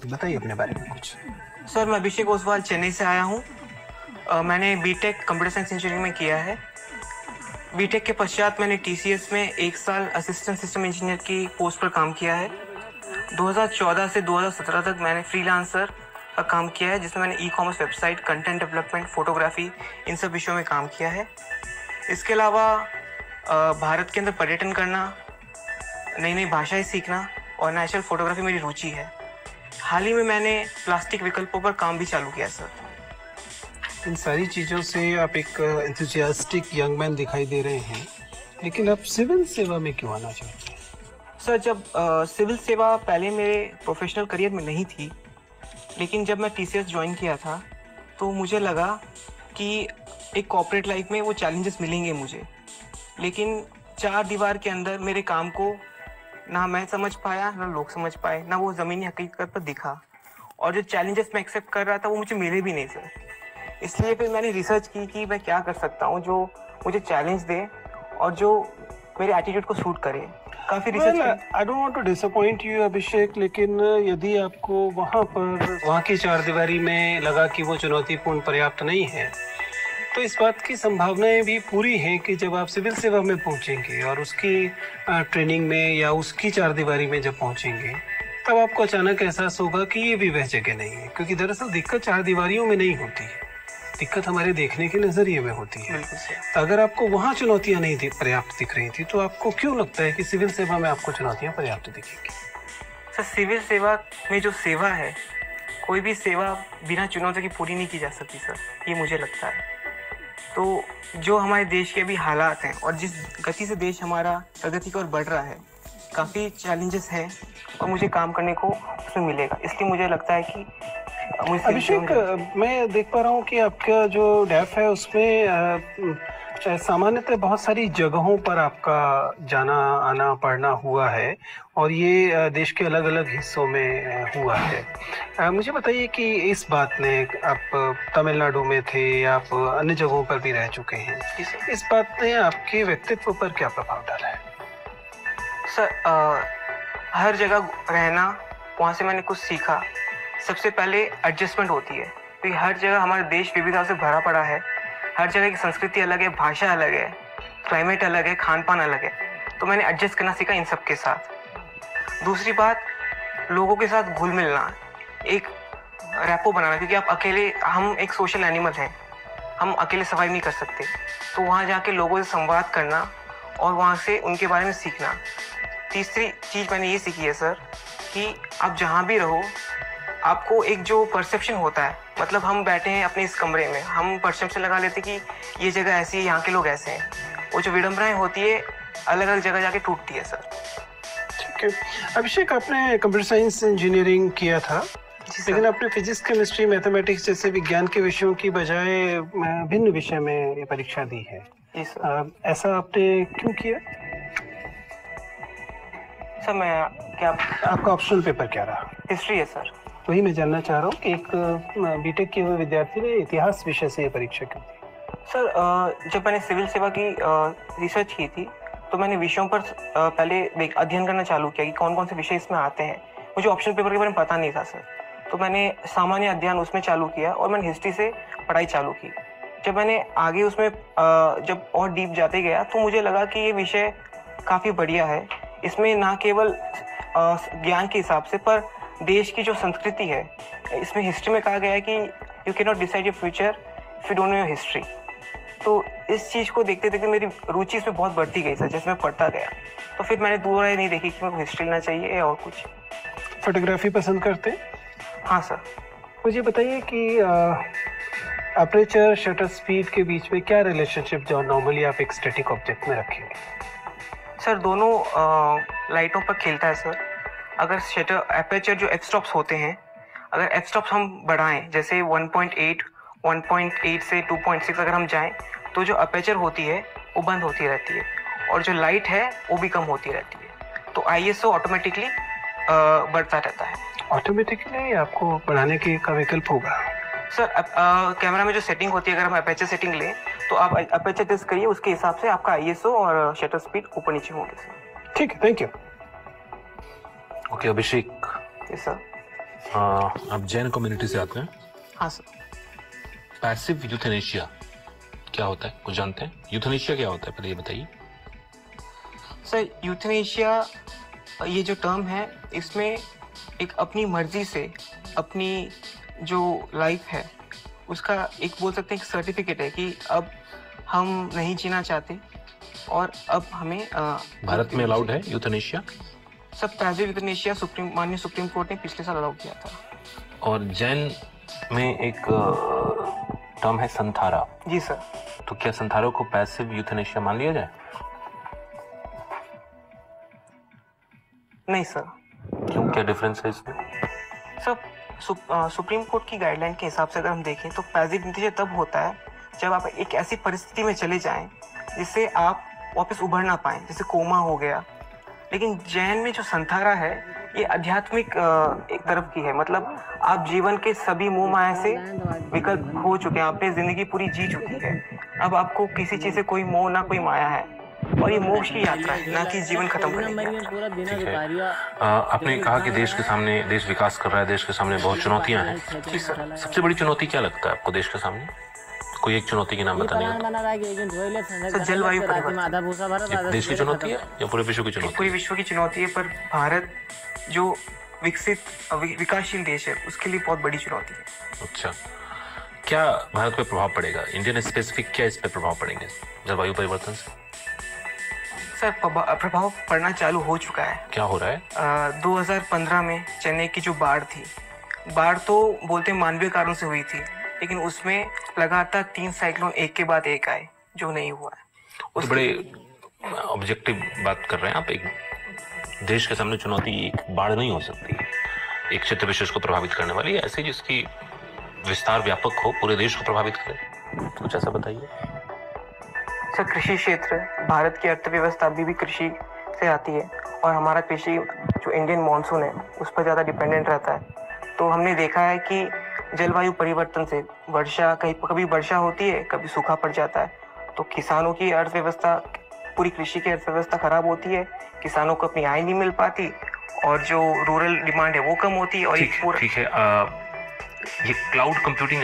बताइए अपने बारे में कुछ। सर, मैं अभिषेक ओसवाल चेन्नई से आया हूँ। मैंने बीटेक कंप्यूटर साइंस इंजीनियरिंग में किया है। बीटेक के पश्चात मैंने टीसीएस में 1 साल असिस्टेंट सिस्टम इंजीनियर की पोस्ट पर काम किया है। 2014 से 2017 तक मैंने फ्रीलांसर का काम किया है, जिसमें मैंने e commerce website, content development, photography, इन सब विषयों में काम किया है। इसके अलावा भारत के अंदर पर्यटन करना, नई नई भाषाएं सीखना और नेचुरल फोटोग्राफी मेरी रुचि है। हाल ही में मैंने प्लास्टिक विकल्पों पर काम भी चालू किया सर। इन सारी चीज़ों से आप एक एंथुसियास्टिक यंग मैन दिखाई दे रहे हैं, लेकिन आप सिविल सेवा में क्यों आना चाहते हैं? सर, जब सिविल सेवा पहले मेरे प्रोफेशनल करियर में नहीं थी, लेकिन जब मैं टीसीएस ज्वाइन किया था तो मुझे लगा कि एक कॉर्पोरेट लाइफ में वो चैलेंजेस मिलेंगे मुझे, लेकिन 4 दीवार के अंदर मेरे काम को ना मैं समझ पाया, ना लोग समझ पाए, ना वो ज़मीनी हकीकत पर दिखा, और जो चैलेंजेस मैं एक्सेप्ट कर रहा था वो मुझे मिले भी नहीं सर। इसलिए फिर मैंने रिसर्च की कि मैं क्या कर सकता हूँ जो मुझे चैलेंज दे और जो मेरे एटीट्यूड को सूट करे। काफ़ी research I don't want to disappoint you Abhishek, लेकिन यदि आपको वहाँ की चारदीवारी में लगा कि वो चुनौतीपूर्ण पर्याप्त नहीं है, तो इस बात की संभावनाएं भी पूरी हैं कि जब आप सिविल सेवा में पहुंचेंगे और उसकी ट्रेनिंग में या उसकी चारदीवारी में जब पहुंचेंगे, तब आपको अचानक एहसास होगा कि ये भी वह जगह नहीं है। क्योंकि दरअसल दिक्कत चारदीवारियों में नहीं होती है, दिक्कत हमारे देखने के नजरिए में होती है। तो अगर आपको वहाँ चुनौतियाँ नहीं पर्याप्त दिख रही थी, तो आपको क्यों लगता है कि सिविल सेवा में आपको चुनौतियाँ पर्याप्त दिखेंगी? सर, सिविल सेवा में जो सेवा है, कोई भी सेवा बिना चुनौती की पूरी नहीं की जा सकती सर, ये मुझे लगता है। तो जो हमारे देश के अभी हालात हैं और जिस गति से देश हमारा प्रगति की ओर बढ़ रहा है, काफ़ी चैलेंजेस हैं और मुझे काम करने को उसमें मिलेगा। इसलिए मुझे लगता है कि अभिषेक, मैं देख पा रहा हूँ कि आपका जो डैफ है उसमें सामान्यतः बहुत सारी जगहों पर आपका जाना आना पढ़ना हुआ है, और ये देश के अलग अलग हिस्सों में हुआ है। मुझे बताइए कि इस बात ने, आप तमिलनाडु में थे, आप अन्य जगहों पर भी रह चुके हैं, इस बात ने आपके व्यक्तित्व पर क्या प्रभाव डाला है? सर, हर जगह रहना, वहाँ से मैंने कुछ सीखा। सबसे पहले एडजस्टमेंट होती है, क्योंकि हर जगह हमारा देश विविधता से भरा पड़ा है। हर जगह की संस्कृति अलग है, भाषा अलग है, क्लाइमेट अलग है, खान पान अलग है। तो मैंने एडजस्ट करना सीखा इन सब के साथ। दूसरी बात, लोगों के साथ घुल मिलना, एक रैपो बनाना, क्योंकि आप अकेले, हम एक सोशल एनिमल हैं, हम अकेले सर्वाइव नहीं कर सकते। तो वहाँ जाके लोगों से संवाद करना और वहाँ से उनके बारे में सीखना। तीसरी चीज़ मैंने ये सीखी है सर कि आप जहाँ भी रहो, आपको एक जो परसेप्शन होता है, मतलब हम बैठे हैं अपने इस कमरे में, हम परसेप्शन लगा लेते कि ये जगह ऐसी है, यहाँ के लोग ऐसे हैं। वो जो विडंबनाएं होती है, अलग अलग जगह जाके टूटती है सर। ठीक है अभिषेक, आपने कंप्यूटर साइंस इंजीनियरिंग किया था, लेकिन आपने फिजिक्स, केमिस्ट्री, मैथमेटिक्स जैसे विज्ञान के विषयों की बजाय भिन्न विषय में ये परीक्षा दी है। जी सर। ऐसा आपने क्यों किया? सर, मैं क्या, आपका ऑप्शनल पेपर क्या रहा? हिस्ट्री है सर। वही मैं जानना चाह रहा हूँ कि एक बीटेक के हुए विद्यार्थी ने इतिहास विषय से ये परीक्षा क्यों दी? सर, जब मैंने सिविल सेवा की रिसर्च की थी, तो मैंने विषयों पर पहले अध्ययन करना चालू किया कि कौन कौन से विषय इसमें आते हैं। मुझे ऑप्शन पेपर के बारे में पता नहीं था सर, तो मैंने सामान्य अध्ययन उसमें चालू किया और मैंने हिस्ट्री से पढ़ाई चालू की। जब मैंने आगे उसमें जब और डीप जाते गया, तो मुझे लगा कि ये विषय काफ़ी बढ़िया है। इसमें ना केवल ज्ञान के हिसाब से, पर देश की जो संस्कृति है, इसमें हिस्ट्री में कहा गया है कि you can not decide your future if you don't know your history. तो इस चीज़ को देखते देखते मेरी रुचि इसमें बहुत बढ़ती गई सर, जैसे मैं पढ़ता गया। तो फिर मैंने दूर नहीं देखी कि मेरे को हिस्ट्री लेना चाहिए और कुछ। फोटोग्राफी पसंद करते? हाँ सर। मुझे बताइए कि अपर्चर शटर स्पीड के बीच में क्या रिलेशनशिप जो नॉर्मली आप एक स्टैटिक ऑब्जेक्ट में रखेंगे? सर, दोनों लाइटों पर खेलता है सर। अगर शटर अपर्चर जो एफ स्टॉप्स होते हैं, अगर एफ स्टॉप्स हम बढ़ाएं, जैसे 1.8 से 2.6 अगर हम जाएं, तो जो अपर्चर होती है वो बंद होती रहती है और जो लाइट है वो भी कम होती रहती है। तो आईएसओ ऑटोमेटिकली बढ़ता रहता है। ऑटोमेटिकली आपको बढ़ाने का विकल्प होगा? सर, कैमरा में जो सेटिंग होती है, अगर हम अपर्चर सेटिंग लें, तो आप अपर्चर टेस्ट करिए, उसके हिसाब से आपका आईएसओ और शटर स्पीड ऊपर नीचे होंगे सर। ठीक है, thank you. Okay Abhishek, yes sir. आप जैन कम्युनिटी से आते हैं। हाँ सर। पैसिव यूथेनेशिया क्या होता है, कुछ जानते हैं? यूथेनेशिया क्या होता है, पहले ये बताइए। सर यूथेनेशिया ये जो टर्म है, इसमें एक अपनी मर्जी से अपनी जो लाइफ है उसका एक बोल सकते हैं एक सर्टिफिकेट है कि अब हम नहीं जीना चाहते और अब हमें भारत में अलाउड है यूथेनेशिया? सब पैसिव यूथेनेशिया माननीय सुप्रीम कोर्ट ने पिछले साल अलाउ किया था। और जैन में एक टर्म है संथारा। जी सर। तो क्या संथारा को पैसिव यूथेनेशिया मान लिया जाए? नहीं सर। क्यों, क्या डिफरेंस है इसमें? सर सुप्रीम कोर्ट की गाइडलाइन के हिसाब से अगर हम देखें तो पैसिव यूथेनेशिया तब होता है जब आप एक ऐसी परिस्थिति में चले जाएं जिससे आप वापस उभर ना पाएं, जैसे कोमा हो गया। लेकिन जैन में जो संथारा है ये आध्यात्मिक एक तरफ की है, मतलब आप जीवन के सभी मोह माया से विकल्प हो चुके हैं, आपने जिंदगी पूरी जी चुकी है, अब आपको किसी चीज से कोई मोह ना कोई माया है और ये मोक्ष की यात्रा है, ना कि जीवन खत्म करने की यात्रा। ठीक है। आपने कहा कि देश के सामने, देश विकास कर रहा है, देश के सामने बहुत चुनौतियां हैं। जी सर। सबसे बड़ी चुनौती क्या लगता है आपको देश के सामने? कोई एक चुनौती के नाम बताने हो? सर जलवायु परिवर्तन देश की चुनौती है या पूरे विश्व की चुनौती? पूरे विश्व की चुनौती है, पर भारत जो विकसित विकासशील देश है उसके लिए बहुत बड़ी चुनौती है। अच्छा, क्या भारत पे प्रभाव पड़ेगा, इंडियन स्पेसिफिक क्या इस पे प्रभाव पड़ेंगे जलवायु परिवर्तन से? सर प्रभाव पड़ना चालू हो चुका है। क्या हो रहा है? 2015 में चेन्नई की जो बाढ़ थी, बाढ़ तो बोलते मानवीय कारण से हुई थी, लेकिन उसमें लगातार 3 साइक्लोन एक के बाद एक आए जो नहीं हुआ है। तो बड़े ऑब्जेक्टिव बात कर रहे हैं आप। एक देश के सामने चुनौती एक बाढ़ नहीं हो सकती, एक क्षेत्र विशेष को प्रभावित करने वाली ऐसी जिसकी विस्तार व्यापक हो, पूरे देश को प्रभावित करे, कुछ ऐसा बताइए। सर कृषि क्षेत्र, भारत की अर्थव्यवस्था भी कृषि से आती है और हमारा कृषि जो इंडियन मानसून है उस पर ज़्यादा डिपेंडेंट रहता है। तो हमने देखा है कि जलवायु परिवर्तन से वर्षा कभी वर्षा होती है, कभी सूखा पड़ जाता है, तो किसानों की अर्थव्यवस्था, पूरी कृषि की अर्थव्यवस्था खराब होती है, किसानों को अपनी आय नहीं मिल पाती और जो रूरल डिमांड है वो कम होती है। और ठीक है, ये क्लाउड कंप्यूटिंग